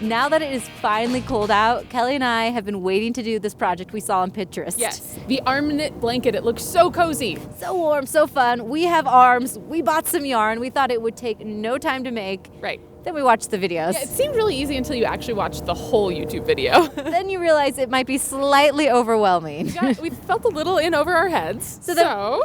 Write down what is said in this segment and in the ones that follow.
Now that it is finally cold out, Kelly and I have been waiting to do this project we saw on Pinterest. Yes, the arm knit blanket. It looks so cozy. So warm, so fun. We have arms. We bought some yarn. We thought it would take no time to make. Right. Then we watched the videos. Yeah, it seemed really easy until you actually watched the whole YouTube video. Then you realize it might be slightly overwhelming. We felt a little in over our heads. So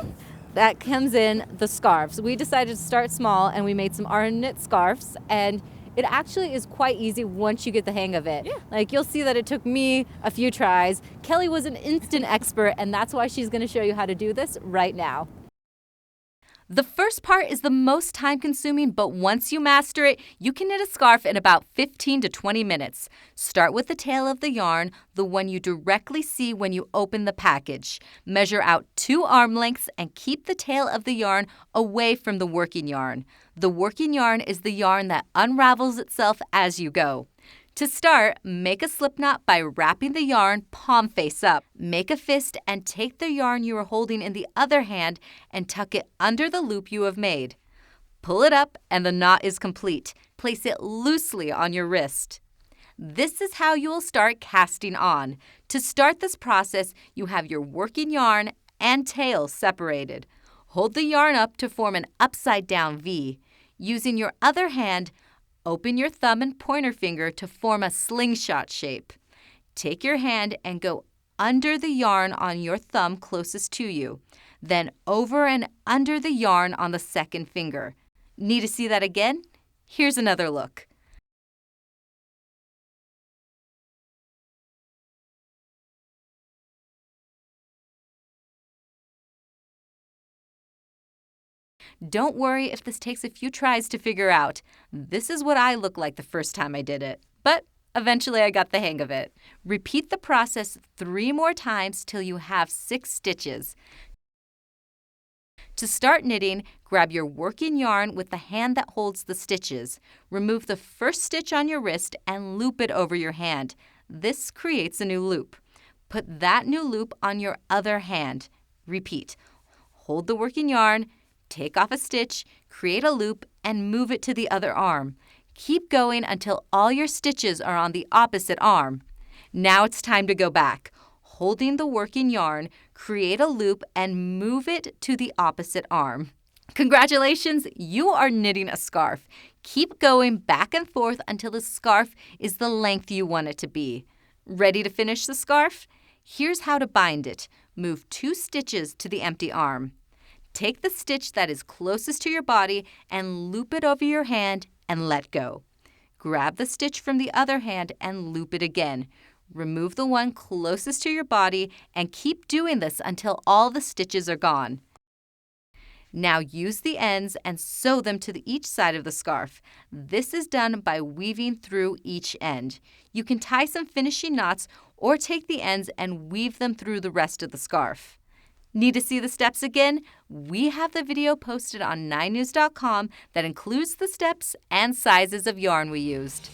that comes in the scarves. We decided to start small and we made some arm knit scarves, and it actually is quite easy once you get the hang of it. Yeah. Like, you'll see that it took me a few tries. Kelly was an instant expert, and that's why she's going to show you how to do this right now. The first part is the most time-consuming, but once you master it, you can knit a scarf in about 15 to 20 minutes. Start with the tail of the yarn, the one you directly see when you open the package. Measure out 2 arm lengths and keep the tail of the yarn away from the working yarn. The working yarn is the yarn that unravels itself as you go. To start, make a slip knot by wrapping the yarn palm face up. Make a fist and take the yarn you are holding in the other hand and tuck it under the loop you have made. Pull it up and the knot is complete. Place it loosely on your wrist. This is how you will start casting on. To start this process, you have your working yarn and tail separated. Hold the yarn up to form an upside-down V. Using your other hand, open your thumb and pointer finger to form a slingshot shape. Take your hand and go under the yarn on your thumb closest to you, then over and under the yarn on the second finger. Need to see that again? Here's another look. Don't worry if this takes a few tries to figure out. This is what I looked like the first time I did it. But eventually I got the hang of it. Repeat the process 3 more times till you have 6 stitches. To start knitting, grab your working yarn with the hand that holds the stitches. Remove the first stitch on your wrist and loop it over your hand. This creates a new loop. Put that new loop on your other hand. Repeat. Hold the working yarn, take off a stitch, create a loop, and move it to the other arm. Keep going until all your stitches are on the opposite arm. Now it's time to go back. Holding the working yarn, create a loop and move it to the opposite arm. Congratulations, you are knitting a scarf. Keep going back and forth until the scarf is the length you want it to be. Ready to finish the scarf? Here's how to bind it. Move 2 stitches to the empty arm. Take the stitch that is closest to your body and loop it over your hand and let go. Grab the stitch from the other hand and loop it again. Remove the one closest to your body and keep doing this until all the stitches are gone. Now use the ends and sew them to each side of the scarf. This is done by weaving through each end. You can tie some finishing knots or take the ends and weave them through the rest of the scarf. Need to see the steps again? We have the video posted on 9news.com that includes the steps and sizes of yarn we used.